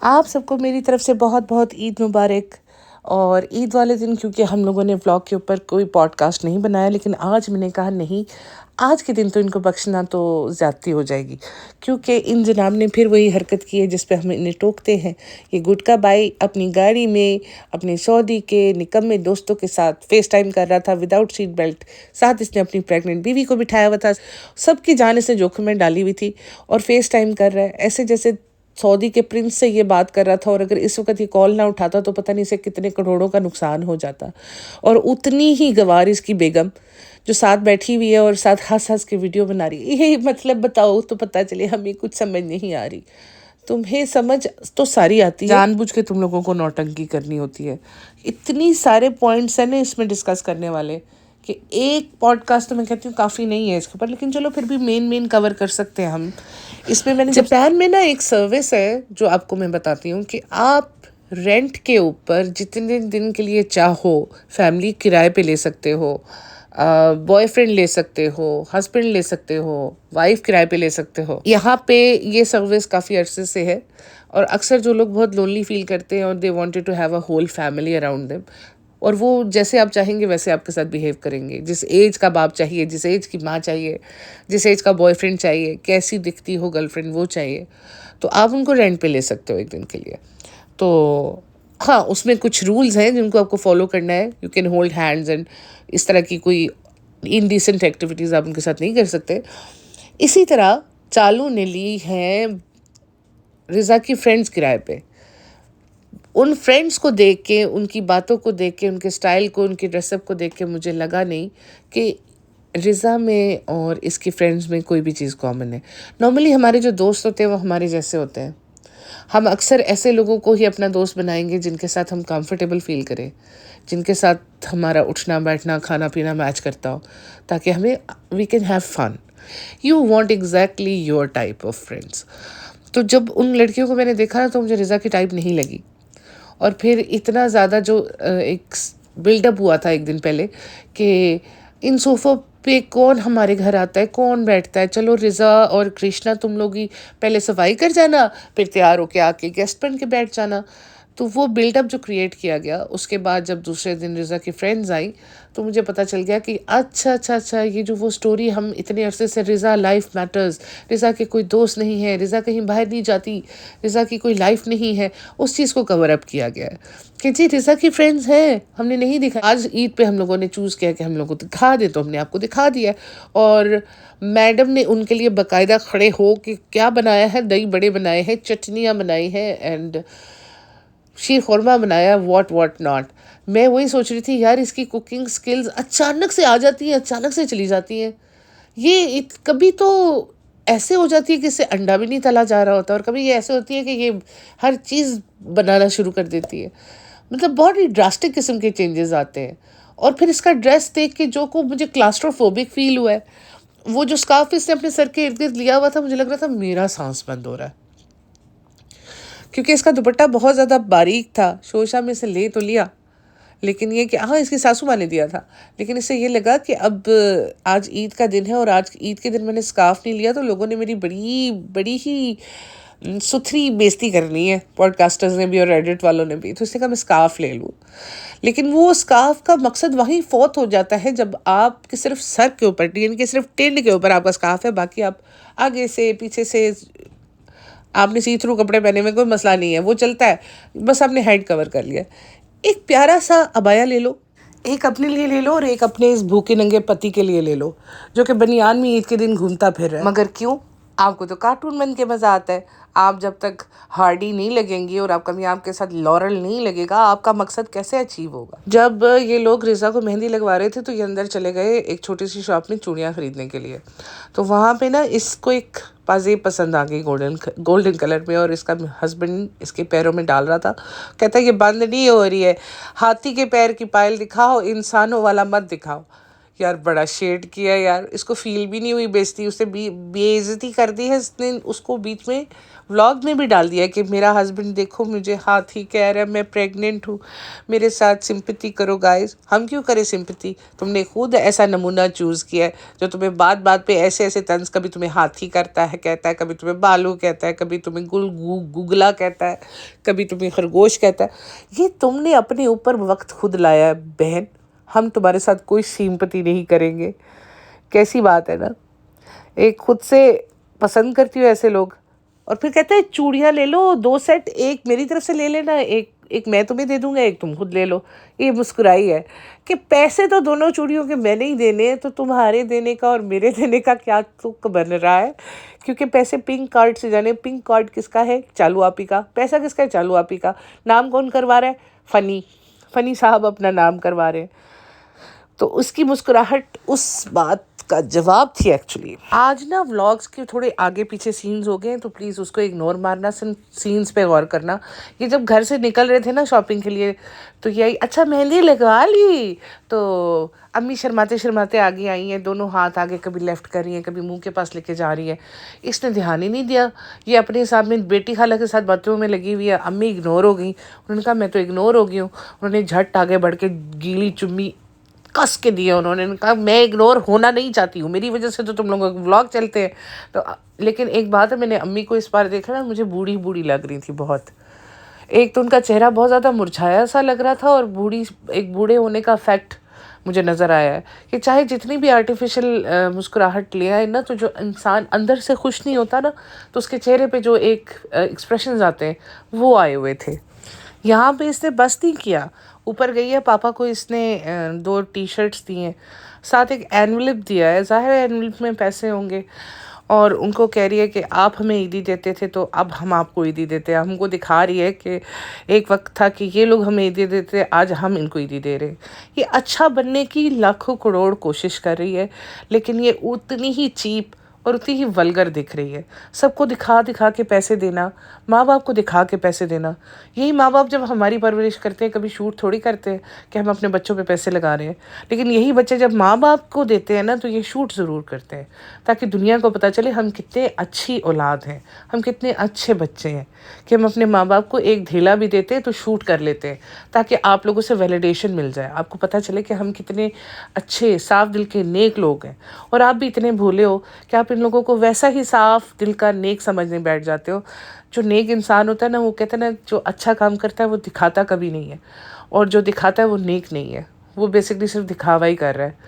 आप सबको मेरी तरफ से बहुत बहुत ईद मुबारक। और ईद वाले दिन क्योंकि हम लोगों ने व्लॉग के ऊपर कोई पॉडकास्ट नहीं बनाया, लेकिन आज मैंने कहा नहीं, आज के दिन तो इनको बख्शना तो ज़्यादती हो जाएगी, क्योंकि इन जनाब ने फिर वही हरकत की है जिस पे हम इन्हें टोकते हैं। ये गुटका बाई अपनी गाड़ी में अपने सऊदी के निकम्मे दोस्तों के साथ फेस टाइम कर रहा था विदाउट सीट बेल्ट। साथ इसने अपनी प्रेग्नेंट बीवी को बिठाया हुआ था, सबकी जान इसे जोखिम में डाली हुई थी, और फेस टाइम कर रहा है ऐसे जैसे सऊदी के प्रिंस से ये बात कर रहा था। और अगर इस वक्त ये कॉल ना उठाता तो पता नहीं इसे कितने करोड़ों का नुकसान हो जाता। और उतनी ही गवार इसकी बेगम जो साथ बैठी हुई है और साथ हंस हंस के वीडियो बना रही है। यही मतलब बताओ तो पता चले, हमें कुछ समझ नहीं आ रही। तुम्हें समझ तो सारी आती है, जानबूझ के तुम लोगों को नौटंकी करनी होती है। इतनी सारे पॉइंट्स हैं ना इसमें डिस्कस करने वाले कि एक पॉडकास्ट तो मैं कहती हूँ काफ़ी नहीं है इसके ऊपर, लेकिन चलो फिर भी मेन कवर कर सकते हैं हम इसमें। मैंने जापान में ना एक सर्विस है जो आपको मैं बताती हूँ कि आप रेंट के ऊपर जितने दिन के लिए चाहो फैमिली किराए पे ले सकते हो, बॉयफ्रेंड ले सकते हो, हस्बैंड ले सकते हो, वाइफ किराए पे ले सकते हो। यहाँ पे ये सर्विस काफ़ी अरसे से है, और अक्सर जो लोग बहुत लोनली फील करते हैं और they wanted to have a whole family around them, और वो जैसे आप चाहेंगे वैसे आपके साथ बिहेव करेंगे। जिस एज का बाप चाहिए, जिस एज की माँ चाहिए, जिस एज का बॉयफ्रेंड चाहिए, कैसी दिखती हो गर्लफ्रेंड वो चाहिए, तो आप उनको रेंट पे ले सकते हो एक दिन के लिए। तो हाँ, उसमें कुछ रूल्स हैं जिनको आपको फॉलो करना है। You can hold hands and इस तरह की कोई इनडिसेंट एक्टिविटीज़ आप उनके साथ नहीं कर सकते। इसी तरह चालू ने ली है रिज़ा की फ्रेंड्स किराए पे। उन फ्रेंड्स को देख के, उनकी बातों को देख के, उनके स्टाइल को, उनकी ड्रेसअप को देख के मुझे लगा नहीं कि रिज़ा में और इसकी फ्रेंड्स में कोई भी चीज़ कॉमन है। नॉर्मली हमारे जो दोस्त होते हैं वो हमारे जैसे होते हैं। हम अक्सर ऐसे लोगों को ही अपना दोस्त बनाएंगे जिनके साथ हम कंफर्टेबल फील करें, जिनके साथ हमारा उठना बैठना खाना पीना मैच करता हो, ताकि हमें we can have fun. You want exactly your type of friends. तो जब उन लड़कियों को मैंने देखा ना तो मुझे रिज़ा की टाइप नहीं लगी। और फिर इतना ज़्यादा जो एक बिल्डअप हुआ था एक दिन पहले कि इन सोफ़ों पे कौन हमारे घर आता है, कौन बैठता है, चलो रिज़ा और कृष्णा तुम लोग ही पहले सफाई कर जाना, फिर तैयार होके आके गेस्ट बन के बैठ जाना। तो वो बिल्डअप जो क्रिएट किया गया, उसके बाद जब दूसरे दिन रिज़ा की फ्रेंड्स आई तो मुझे पता चल गया कि अच्छा ये जो वो स्टोरी हम इतने अरसे से रिज़ा लाइफ मैटर्स, रिज़ा के कोई दोस्त नहीं है, रिज़ा कहीं बाहर नहीं जाती, रिज़ा की कोई लाइफ नहीं है, उस चीज़ को कवर अप किया गया है कि जी रिज़ा की फ्रेंड्स हैं, हमने नहीं दिखा। आज ईद पे हम लोगों ने चूज़ किया कि हम लोगों को दिखा दें, तो हमने आपको दिखा दिया। और मैडम ने उनके लिए बाकायदा खड़े हो कि क्या बनाया है, दही बड़े बनाए हैं, चटनियाँ बनाई हैं एंड शीर खुरमा बनाया, वॉट नॉट। मैं वही सोच रही थी यार, इसकी कुकिंग स्किल्स अचानक से आ जाती हैं, अचानक से चली जाती हैं। ये कभी तो ऐसे हो जाती है कि इससे अंडा भी नहीं तला जा रहा होता, और कभी ये ऐसे होती है कि ये हर चीज़ बनाना शुरू कर देती है। मतलब बहुत ही ड्रास्टिक किस्म के चेंजेस आते हैं। और फिर इसका ड्रेस देख के जो को मुझे क्लास्ट्रोफोबिक फील हुआ है, वो जो स्कार्फ इसने अपने सर के इर्द गिर्द लिया हुआ था, मुझे लग रहा था मेरा सांस बंद हो रहा है, क्योंकि इसका दुपट्टा बहुत ज़्यादा बारीक था। शोशा में से ले तो लिया, लेकिन ये कि हाँ इसकी सासू माँ ने दिया था, लेकिन इससे ये लगा कि अब आज ईद का दिन है और आज ईद के दिन मैंने स्कार्फ नहीं लिया तो लोगों ने मेरी बड़ी बड़ी ही सुथरी बेइज्जती करनी है, पॉडकास्टर्स ने भी और रेडिट वालों ने भी। तो इसने कहा मैं स्कार्फ ले लूँ, लेकिन वो स्कार्फ का मकसद वहीं फौत हो जाता है जब आपके सिर्फ सर के ऊपर, यानी कि सिर्फ टिंड के ऊपर आपका स्कार्फ है, बाकी आप आगे से पीछे से आपने सी थ्रू कपड़े पहने में कोई मसला नहीं है, वो चलता है, बस आपने हेड कवर कर लिया। एक प्यारा सा अबाया ले लो, एक अपने लिए ले लो और एक अपने इस भूखे नंगे पति के लिए ले लो जो कि बनियान में ईद के दिन घूमता फिर रहा है। मगर क्यों? आपको तो कार्टून बन के मज़ा आता है। आप जब तक हार्डी नहीं लगेंगी और आपका मियाँ आपके साथ लॉरल नहीं लगेगा, आपका मकसद कैसे अचीव होगा? जब ये लोग रिज़ा को मेहंदी लगवा रहे थे तो ये अंदर चले गए एक छोटी सी शॉप में चूड़ियाँ ख़रीदने के लिए। तो वहाँ पे ना इसको एक पाजेब पसंद आ गई गोल्डन कलर में, और इसका हस्बैंड इसके पैरों में डाल रहा था। कहता है ये बंद नहीं हो रही है, हाथी के पैर की पायल दिखाओ, इंसानों वाला मत दिखाओ। यार बड़ा शेड किया यार, इसको फील भी नहीं हुई बेइज्जती, उसने बेइज्जती कर दी है इसने उसको बीच में व्लॉग में भी डाल दिया कि मेरा हस्बैंड देखो मुझे हाथी कह रहा है, मैं प्रेग्नेंट हूँ, मेरे साथ सिंपैथी करो गाइस। हम क्यों करें सिंपैथी? तुमने खुद ऐसा नमूना चूज़ किया है जो तुम्हें बात बात पे ऐसे ऐसे तंज, कभी तुम्हें हाथी करता है कहता है, कभी तुम्हें बालू कहता है, कभी तुम्हें गुगला कहता है, कभी तुम्हें खरगोश कहता है। ये तुमने अपने ऊपर वक्त खुद लाया है बहन, हम तुम्हारे साथ कोई सिंपैथी नहीं करेंगे। कैसी बात है ना, एक खुद से पसंद करती हूँ ऐसे लोग। और फिर कहते हैं चूड़ियाँ ले लो 2 सेट, एक मेरी तरफ से ले लेना, एक एक मैं तुम्हें दे दूंगा, एक तुम खुद ले लो। ये मुस्कुराई है कि पैसे तो दोनों चूड़ियों के मैंने ही देने हैं, तो तुम्हारे देने का और मेरे देने का क्या तुक बन रहा है? क्योंकि पैसे पिंक कार्ड से जाने। पिंक कार्ड किसका है? चालू आपी का। पैसा किसका है? चालू आपी का। नाम कौन करवा रहा है? फनी फनी साहब अपना नाम करवा रहे हैं। तो उसकी मुस्कुराहट उस बात का जवाब थी एक्चुअली। आज ना व्लॉग्स के थोड़े आगे पीछे सीन्स हो गए हैं, तो प्लीज़ उसको इग्नोर मारना, सीन्स पे गौर करना। ये जब घर से निकल रहे थे ना शॉपिंग के लिए, तो यही अच्छा मेहंदी लगवा ली, तो अम्मी शर्माते शर्माते आगे आई हैं, दोनों हाथ आगे कभी लेफ्ट कर रही हैं, कभी मुंह के पास लेके जा रही है। इसने ध्यान ही नहीं दिया, ये अपने हिसाब में बेटी खाला के साथ बातों में लगी हुई है। अम्मी इग्नोर हो गई। उन्होंने कहा मैं तो इग्नोर हो गई हूँ। उन्होंने झट आगे बढ़ के गीली चुम्मी कस के दिए। उन्होंने कहा मैं इग्नोर होना नहीं चाहती हूँ, मेरी वजह से तो तुम लोगों के व्लॉग चलते हैं। तो लेकिन एक बात है, मैंने अम्मी को इस बार देखा ना, मुझे बूढ़ी बूढ़ी लग रही थी बहुत। एक तो उनका चेहरा बहुत ज़्यादा मुरझाया सा लग रहा था, और एक बूढ़े होने का फैक्ट मुझे नज़र आया है कि चाहे जितनी भी आर्टिफिशियल मुस्कुराहट ले आए ना, तो जो इंसान अंदर से खुश नहीं होता ना, तो उसके चेहरे पे जो एक एक्सप्रेशंस आते हैं वो आए हुए थे। यहाँ पे इसने बस नहीं किया, ऊपर गई है, पापा को इसने 2 टी-शर्ट्स दी हैं, साथ एक एनवलप दिया है। ज़ाहिर है एनवलप में पैसे होंगे, और उनको कह रही है कि आप हमें ईदी देते थे तो अब हम आपको ईदी देते हैं। हमको दिखा रही है कि एक वक्त था कि ये लोग हमें ईदी देते, आज हम इनको ईदी दे रहे हैं। ये अच्छा बनने की लाखों करोड़ कोशिश कर रही है, लेकिन ये उतनी ही चीप और उतनी ही वल्गर दिख रही है। सबको दिखा दिखा के पैसे देना, माँ बाप को दिखा के पैसे देना। यही माँ बाप जब हमारी परवरिश करते हैं, कभी शूट थोड़ी करते हैं कि हम अपने बच्चों पे पैसे लगा रहे हैं। लेकिन यही बच्चे जब माँ बाप को देते हैं ना, तो ये शूट ज़रूर करते हैं, ताकि दुनिया को पता चले हम कितने अच्छी औलाद हैं, हम कितने अच्छे बच्चे हैं, कि हम अपने माँ बाप को एक ढेला भी देते हैं तो शूट कर लेते हैं, ताकि आप लोगों से वैलिडेशन मिल जाए, आपको पता चले कि हम कितने अच्छे साफ दिल के नेक लोग हैं। और आप भी इतने भोले हो कि आप इन लोगों को वैसा ही साफ दिल का नेक समझने बैठ जाते हो। जो नेक इंसान होता है ना, वो कहते हैं ना, जो अच्छा काम करता है वो दिखाता कभी नहीं है, और जो दिखाता है वो नेक नहीं है, वो बेसिकली सिर्फ दिखावा ही कर रहा है।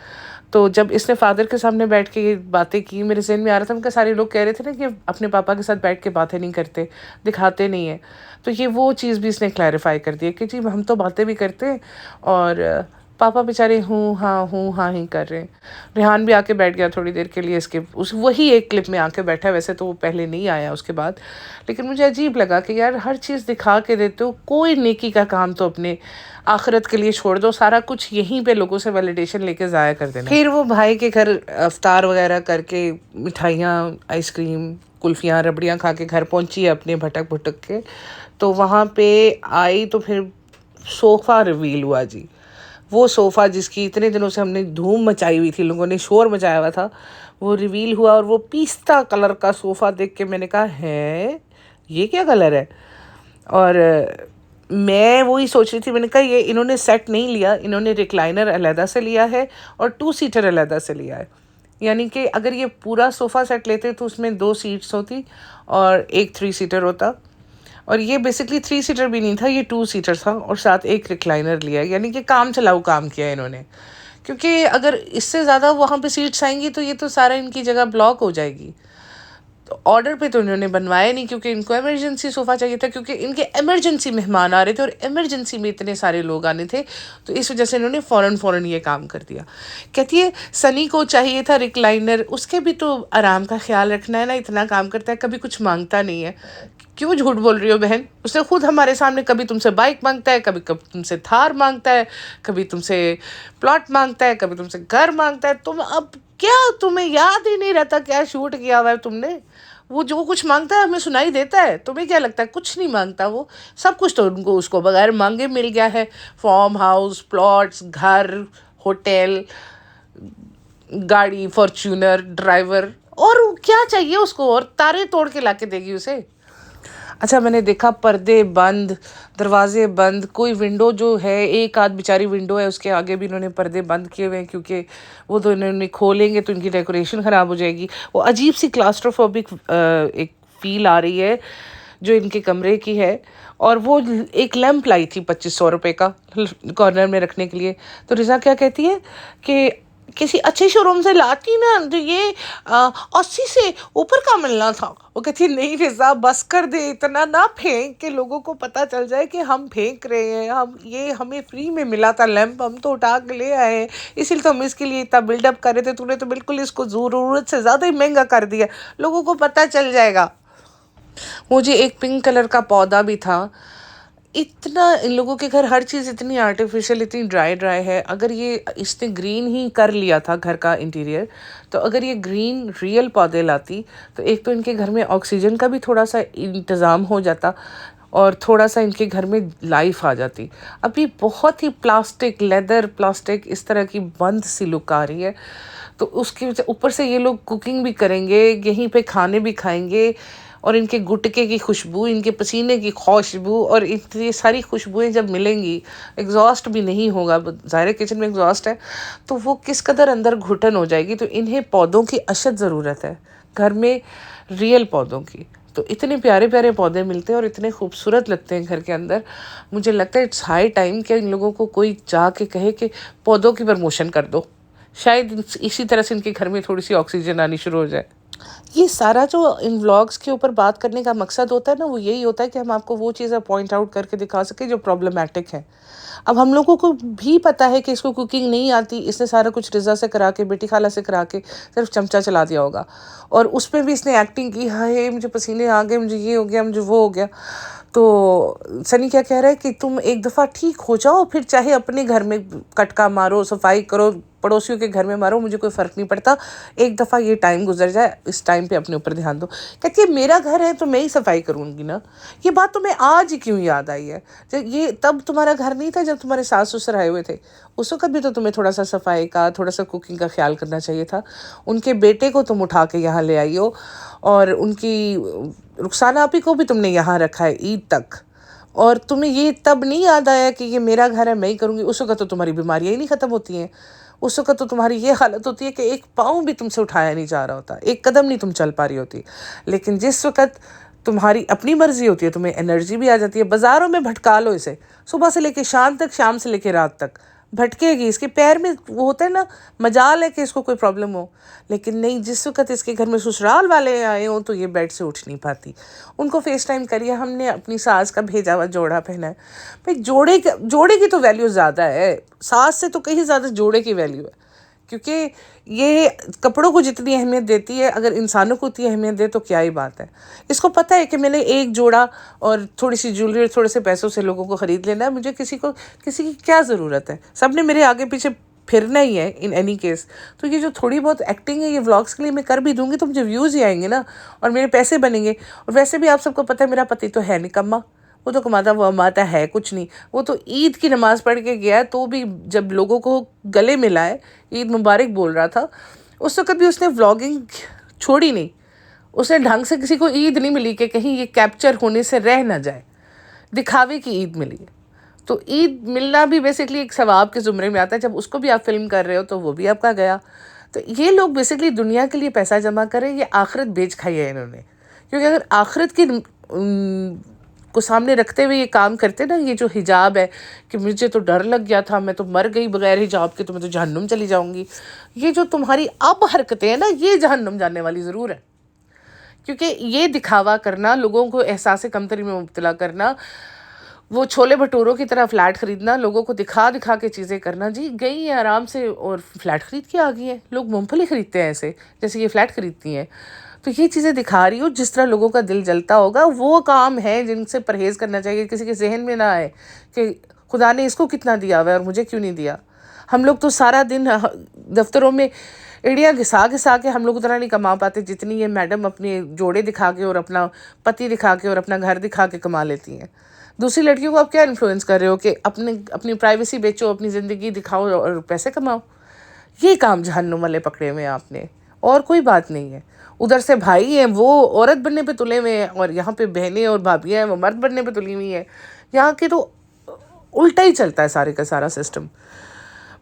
तो जब इसने फादर के सामने बैठ के ये बातें की, मेरे ज़हन में आ रहा था, उनका सारे लोग कह रहे थे ना कि अपने पापा के साथ बैठ के बातें नहीं करते, दिखाते नहीं है। तो ये वो चीज़ भी इसने क्लैरिफाई कर दी कि जी हम तो बातें भी करते हैं, और पापा बेचारे हूँ हाँ ही कर रहे हैं। रेहान भी आके बैठ गया थोड़ी देर के लिए इसके उस वही एक क्लिप में आके बैठा है, वैसे तो वो पहले नहीं आया उसके बाद। लेकिन मुझे अजीब लगा कि यार हर चीज़ दिखा के देते हो, कोई नेकी का काम तो अपने आखिरत के लिए छोड़ दो, सारा कुछ यहीं पे लोगों से वैलिडेशन लेके ज़ाया कर देना। फिर वो भाई के घर अफ्तार वगैरह करके मिठाइयाँ, आइसक्रीम, कुल्फियाँ, रबड़ियाँ खा के घर पहुँची है अपने भटक भुटक के। तो वहाँ पे आई तो फिर सोफ़ा रिवील हुआ जी। वो सोफ़ा जिसकी इतने दिनों से हमने धूम मचाई हुई थी, लोगों ने शोर मचाया हुआ था, वो रिवील हुआ। और वो पिस्ता कलर का सोफ़ा देख के मैंने कहा है ये क्या कलर है? और मैं वही सोच रही थी, मैंने कहा ये इन्होंने सेट नहीं लिया, इन्होंने रिक्लाइनर अलहदा से लिया है और 2 सीटर अलहदा से लिया है। यानी कि अगर ये पूरा सोफ़ा सेट लेते तो उसमें 2 सीट्स होती और एक 3 सीटर होता, और ये बेसिकली 3 सीटर भी नहीं था, ये 2 सीटर था, और साथ एक रिक्लाइनर लिया। यानी कि काम चलाऊ काम किया इन्होंने, क्योंकि अगर इससे ज़्यादा वहाँ पे सीट्स आएंगी तो ये तो सारा इनकी जगह ब्लॉक हो जाएगी। तो ऑर्डर पे तो इन्होंने बनवाया नहीं, क्योंकि इनको इमरजेंसी सोफ़ा चाहिए था, क्योंकि इनके इमरजेंसी मेहमान आ रहे थे और इमरजेंसी में इतने सारे लोग आने थे, तो इस वजह से इन्होंने फ़ौरन ये काम कर दिया। कहती है सनी को चाहिए था रिक्लाइनर, उसके भी तो आराम का ख्याल रखना है ना, इतना काम करता है, कभी कुछ मांगता नहीं है। क्यों झूठ बोल रही हो बहन? उसने खुद हमारे सामने कभी तुमसे बाइक मांगता है, कभी कभी तुमसे थार मांगता है, कभी तुमसे प्लॉट मांगता है, कभी तुमसे घर मांगता है। तुम अब क्या, तुम्हें याद ही नहीं रहता क्या शूट किया हुआ है तुमने? वो जो कुछ मांगता है हमें सुनाई देता है, तुम्हें क्या लगता है कुछ नहीं मांगता? वो सब कुछ तो उनको उसको बगैर मांगे मिल गया है। फार्म हाउस, प्लॉट्स, घर, होटल, गाड़ी, फॉर्च्यूनर, ड्राइवर, और क्या चाहिए उसको? और तारे तोड़ के लाके देगी उसे। अच्छा, मैंने देखा पर्दे बंद, दरवाजे बंद, कोई विंडो जो है, एक आध बेचारी विंडो है उसके आगे भी इन्होंने पर्दे बंद किए हुए हैं, क्योंकि वो तो इन्होंने खोलेंगे तो इनकी डेकोरेशन ख़राब हो जाएगी। वो अजीब सी क्लास्ट्रोफोबिक एक फील आ रही है जो इनके कमरे की है। और वो एक लैंप लाई थी 2500 रुपये का कॉर्नर में रखने के लिए। तो रिजा क्या कहती है कि किसी अच्छे शोरूम से लाती ना तो ये 80 से ऊपर का मिलना था। वो कहती है नहीं रिजा, बस कर दे, इतना ना फेंक के लोगों को पता चल जाए कि हम फेंक रहे हैं। हम ये हमें फ्री में मिला था लैंप, हम तो उठा के ले आए हैं, इसीलिए तो हम इसके लिए इतना बिल्डअप कर रहे थे। तूने तो बिल्कुल इसको ज़रूरत से ज़्यादा ही महंगा कर दिया, लोगों को पता चल जाएगा। मुझे एक पिंक कलर का पौधा भी था। इतना इन लोगों के घर हर चीज़ इतनी आर्टिफिशियल, इतनी ड्राई ड्राई है। अगर ये इसने ग्रीन ही कर लिया था घर का इंटीरियर, तो अगर ये ग्रीन रियल पौधे लाती तो एक तो इनके घर में ऑक्सीजन का भी थोड़ा सा इंतज़ाम हो जाता और थोड़ा सा इनके घर में लाइफ आ जाती। अभी बहुत ही प्लास्टिक, लेदर, प्लास्टिक, इस तरह की बंद सी लुक आ रही है। तो उसके ऊपर से ये लोग कुकिंग भी करेंगे, यहीं पे खाने भी खाएंगे, और इनके गुटके की खुशबू, इनके पसीने की खुशबू और ये सारी खुशबुएं जब मिलेंगी, एग्जॉस्ट भी नहीं होगा, ज़ाहिर किचन में एग्जॉस्ट है, तो वो किस कदर अंदर घुटन हो जाएगी। तो इन्हें पौधों की अशद ज़रूरत है घर में, रियल पौधों की। तो इतने प्यारे प्यारे पौधे मिलते हैं और इतने खूबसूरत लगते हैं घर के अंदर। मुझे लगता है इट्स हाई टाइम कि इन लोगों को कोई जाके कहे कि पौधों की प्रमोशन कर दो। शायद इसी तरह से इनके घर में थोड़ी सी ऑक्सीजन आनी शुरू हो जाए। ये सारा जो इन व्लॉग्स के ऊपर बात करने का मकसद होता है ना, वो यही होता है कि हम आपको वो चीज़ें पॉइंट आउट करके दिखा सकें जो प्रॉब्लमैटिक है। अब हम लोगों को भी पता है कि इसको कुकिंग नहीं आती, इसने सारा कुछ रिजा से करा के, बेटी खाला से करा के सिर्फ चमचा चला दिया होगा, और उसमें भी इसने एक्टिंग की, हाय मुझे पसीने आ गए, मुझे ये हो गया, मुझे वो हो गया। तो सनी क्या कह रहा है कि तुम एक दफ़ा ठीक हो जाओ, फिर चाहे अपने घर में कटका मारो, सफाई करो, पड़ोसियों के घर में मारो, मुझे कोई फ़र्क नहीं पड़ता, एक दफ़ा ये टाइम गुजर जाए, इस टाइम पे अपने ऊपर ध्यान दो। कहती है मेरा घर है तो मैं ही सफाई करूँगी ना। ये बात तुम्हें आज ही क्यों याद आई है? जब ये तब तुम्हारा घर नहीं था जब तुम्हारे सास ससुर आए हुए थे, उस वक़्त भी तो तुम्हें थोड़ा सा सफाई का, थोड़ा सा कुकिंग का ख्याल करना चाहिए था। उनके बेटे को तुम उठा के यहाँ ले आई हो, और उनकी रुखसाना आपी को भी तुमने यहाँ रखा है ईद तक, और तुम्हें ये तब नहीं याद आया कि ये मेरा घर है, मैं ही करूँगी। उस वक़्त तो तुम्हारी बीमारियाँ ही नहीं ख़त्म होती हैं। उस वक़्त तो तुम्हारी ये हालत होती है कि एक पाँव भी तुमसे उठाया नहीं जा रहा होता, एक कदम नहीं तुम चल पा रही होती। लेकिन जिस वक़्त तुम्हारी अपनी मर्ज़ी होती है, तुम्हें एनर्जी भी आ जाती है। बाज़ारों में भटका लो इसे, सुबह से लेके शाम तक, शाम से लेके रात तक भटकेगी। इसके पैर में वो होता है ना, मजाल है कि इसको कोई प्रॉब्लम हो। लेकिन नहीं, जिस वक़्त इसके घर में ससुराल वाले आए हों तो ये बेड से उठ नहीं पाती। उनको फेस टाइम करिए, हमने अपनी सास का भेजा हुआ जोड़ा पहना है। भाई जोड़े की तो वैल्यू ज़्यादा है, सास से तो कहीं ज़्यादा जोड़े की वैल्यू है। क्योंकि ये कपड़ों को जितनी अहमियत देती है, अगर इंसानों को उतनी अहमियत दे तो क्या ही बात है। इसको पता है कि मैंने एक जोड़ा और थोड़ी सी ज्वेलरी और थोड़े से पैसों से लोगों को ख़रीद लेना है, मुझे किसी की क्या ज़रूरत है। सब ने मेरे आगे पीछे फिरना ही है इन एनी केस। तो ये जो थोड़ी बहुत एक्टिंग है, ये व्लॉग्स के लिए मैं कर भी दूंगी तो मुझे व्यूज़ ही आएंगे ना, और मेरे पैसे बनेंगे। और वैसे भी आप सबको पता है मेरा पति तो है निकम्मा, वो तो कमाता वो अमाता है कुछ नहीं। वो तो ईद की नमाज़ पढ़ के गया, तो भी जब लोगों को गले मिलाए, ईद मुबारक बोल रहा था, उस वक़्त भी उसने व्लॉगिंग छोड़ी नहीं। उसने ढंग से किसी को ईद नहीं मिली कि कहीं ये कैप्चर होने से रह ना जाए, दिखावे की ईद मिली है। तो ईद मिलना भी बेसिकली एक सवाब के ज़ुमरे में आता है। जब उसको भी आप फिल्म कर रहे हो तो वो भी आपका गया। तो ये लोग बेसिकली दुनिया के लिए पैसा जमा करें, ये आखिरत बेच खाई है इन्होंने। क्योंकि अगर आखिरत की को सामने रखते हुए ये काम करते ना, ये जो हिजाब है कि मुझे तो डर लग गया था, मैं तो मर गई बगैर हिजाब के, तो मैं तो जहन्नुम चली जाऊंगी, ये जो तुम्हारी अब हरकतें हैं ना, ये जहन्नुम जाने वाली ज़रूर है। क्योंकि ये दिखावा करना, लोगों को एहसास कमतरी में मुब्तला करना, वो छोले भटूरों की तरह फ्लैट ख़रीदना, लोगों को दिखा दिखा के चीज़ें करना। जी गई हैं आराम से और फ्लैट ख़रीद के आ गई हैं। लोग मूँगफली ख़रीदते हैं ऐसे जैसे ये फ्लैट ख़रीदती हैं। तो ये चीज़ें दिखा रही हो, जिस तरह लोगों का दिल जलता होगा, वो काम है जिनसे परहेज़ करना चाहिए। किसी के जहन में ना आए कि खुदा ने इसको कितना दिया हुआ है और मुझे क्यों नहीं दिया। हम लोग तो सारा दिन दफ्तरों में एड़ियाँ घिसा घिसा के हम लोग उतना नहीं कमा पाते जितनी ये मैडम अपने जोड़े दिखा के और अपना पति दिखा के और अपना घर दिखा के कमा लेती हैं। दूसरी लड़कियों को आप क्या इन्फ्लुएंस कर रहे हो कि अपनी प्राइवेसी बेचो, अपनी ज़िंदगी दिखाओ और पैसे कमाओ। ये काम जहन्नुम वाले पकड़े हुए हैं आपने। और कोई बात नहीं है। उधर से भाई हैं वो औरत बनने पे तुले हुए हैं और यहाँ पे बहनें और भाभियाँ हैं वो मर्द बनने पे तुली हुई हैं। यहाँ के तो उल्टा ही चलता है सारे का सारा सिस्टम।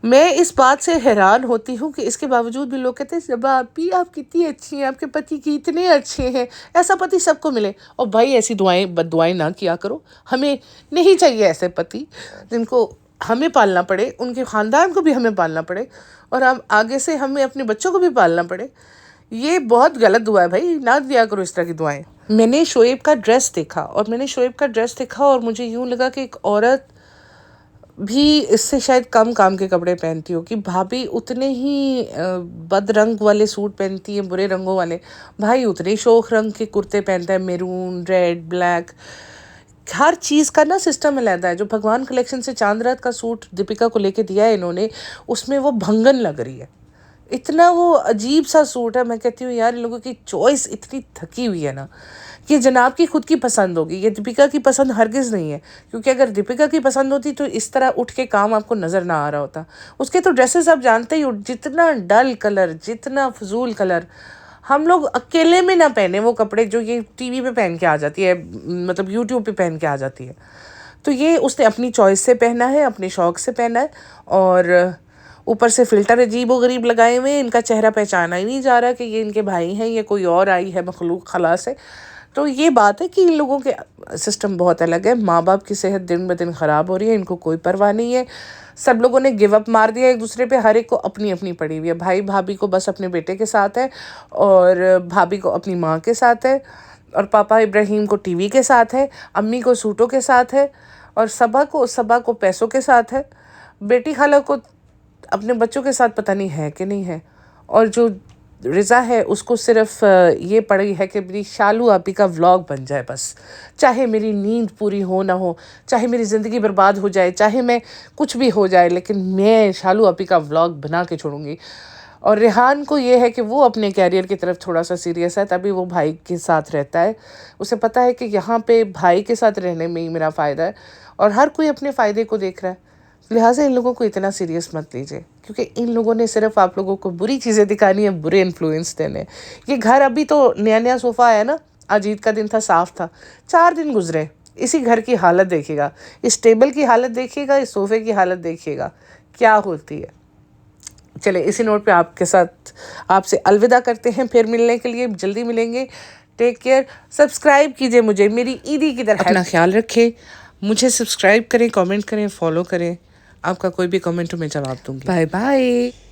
मैं इस बात से हैरान होती हूँ कि इसके बावजूद भी लोग कहते हैं जब आप कितनी अच्छी हैं, आपके पति कितने अच्छे हैं, ऐसा पति सबको मिले। और भाई ऐसी दुआएं बददुआएं ना किया करो, हमें नहीं चाहिए ऐसे पति जिनको हमें पालना पड़े, उनके ख़ानदान को भी हमें पालना पड़े और हम आगे से हमें अपने बच्चों को भी पालना पड़े। ये बहुत गलत दुआ है भाई, ना दिया करो इस तरह की दुआएं। मैंने शोएब का ड्रेस देखा और मुझे यूँ लगा कि एक औरत भी इससे शायद कम काम के कपड़े पहनती हो कि भाभी उतने ही बदरंग वाले सूट पहनती है, बुरे रंगों वाले, भाई उतने ही शोख रंग के कुर्ते पहनता है, मेरून, रेड, ब्लैक। हर चीज़ का ना सिस्टम अलग है। जो भगवान कलेक्शन से चांद रात का सूट दीपिका को लेके दिया है इन्होंने, उसमें वो भंगन लग रही है, इतना वो अजीब सा सूट है। मैं कहती हूँ यार इन लोगों की चॉइस इतनी थकी हुई है ना। ये जनाब की खुद की पसंद होगी, ये दीपिका की पसंद हरगिज़ नहीं है। क्योंकि अगर दीपिका की पसंद होती तो इस तरह उठ के काम आपको नज़र ना आ रहा होता। उसके तो ड्रेसेस आप जानते ही हो, जितना डल कलर, जितना फजूल कलर, हम लोग अकेले में ना पहने वो कपड़े जो ये टीवी पे पहन के आ जाती है, मतलब यूट्यूब पे पहन के आ जाती है। तो ये उसने अपनी चॉइस से पहना है, अपने शौक़ से पहना है और ऊपर से फ़िल्टर अजीब व गरीब लगाए हुए हैं। इनका चेहरा पहचाना ही नहीं जा रहा कि ये इनके भाई हैं, ये कोई और आई है मखलूक खला से। तो ये बात है कि इन लोगों के सिस्टम बहुत अलग है। माँ बाप की सेहत दिन ब दिन ख़राब हो रही है, इनको कोई परवाह नहीं है। सब लोगों ने गिव अप मार दिया एक दूसरे पे, हर एक को अपनी अपनी पड़ी हुई है। भाई भाभी को बस अपने बेटे के साथ है और भाभी को अपनी माँ के साथ है और पापा इब्राहिम को टीवी के साथ है, अम्मी को सूटों के साथ है और सबा को पैसों के साथ है। बेटी खाला को अपने बच्चों के साथ पता नहीं है कि नहीं है। और जो रिज़ा है उसको सिर्फ ये पड़ी है कि मेरी शालू आपी का व्लॉग बन जाए बस। चाहे मेरी नींद पूरी हो ना हो, चाहे मेरी ज़िंदगी बर्बाद हो जाए, चाहे मैं कुछ भी हो जाए, लेकिन मैं शालू आपी का व्लॉग बना के छोड़ूंगी। और रेहान को ये है कि वो अपने कैरियर की तरफ थोड़ा सा सीरियस है, तभी वो भाई के साथ रहता है। उसे पता है कि यहाँ पे भाई के साथ रहने में ही मेरा फ़ायदा है और हर कोई अपने फ़ायदे को देख रहा है। लिहाजा इन लोगों को इतना सीरियस मत लीजिए, क्योंकि इन लोगों ने सिर्फ आप लोगों को बुरी चीज़ें दिखानी है, बुरे इन्फ्लुएंस देने। ये घर अभी तो नया नया सोफ़ा है ना, आज ईद का दिन था, साफ़ था, 4 दिन गुजरे, इसी घर की हालत देखिएगा, इस टेबल की हालत देखिएगा, इस सोफ़े की हालत देखिएगा क्या होती है। चले इसी नोट पे आपसे अलविदा करते हैं, फिर मिलने के लिए जल्दी मिलेंगे। टेक केयर, सब्सक्राइब कीजिए मुझे, मेरी ईदी की तरह अपना ख्याल रखें, मुझे सब्सक्राइब करें, कमेंट करें, फॉलो करें। आपका कोई भी कमेंट हो मैं जवाब दूंगी। Bye bye.